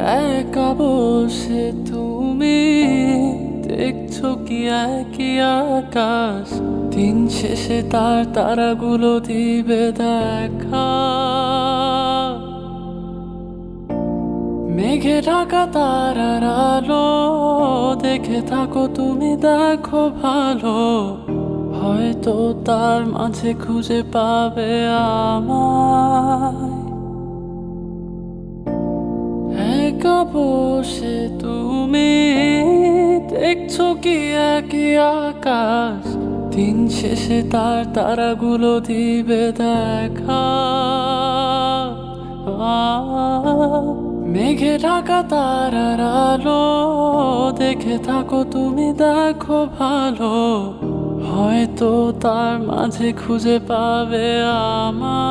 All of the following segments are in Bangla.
একা বসে তুমি দেখছো কি একই আকাশ, দিন শেষে তার তারাগুলো দিবে দেখা। মেঘে ঢাকা তারার আলো দেখে থাকো তুমি, দেখো ভালো, হয়তো তার মাঝে খুঁজে পাবে আমায়। একা বসে তুমি দেখছো কি একই আকাশ, দিন শেষে তার তারাগুলো দিবে দেখা। মেঘে ঢাকা তারার আলো দেখে থাকো তুমি, দেখো ভালো, হয়তো তার মাঝে খুঁজে পাবে আমায়।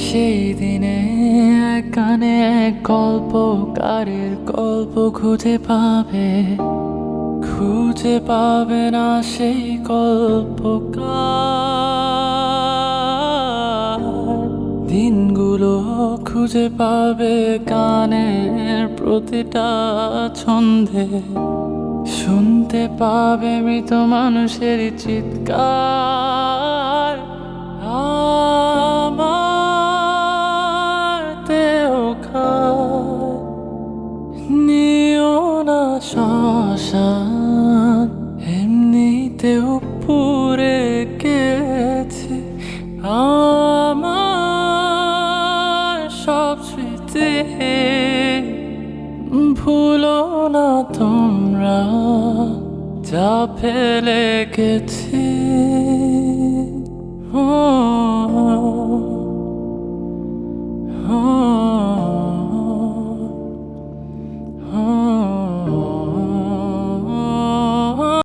সেই দিনে এক কানে এক গল্পকারের গল্প খুঁজে পাবে না সেই গল্পকার। দিনগুলো খুঁজে পাবে গানের প্রতিটা ছন্দে, শুনতে পাবে মৃত মানুষের চিৎকার। আমার দেহ খায় নিও না শ্মশান, এমনিতেও পুড়ে গেছে আমার সব স্মৃতি। ভুলো না তোমরা যা ফেলে গেছি। ও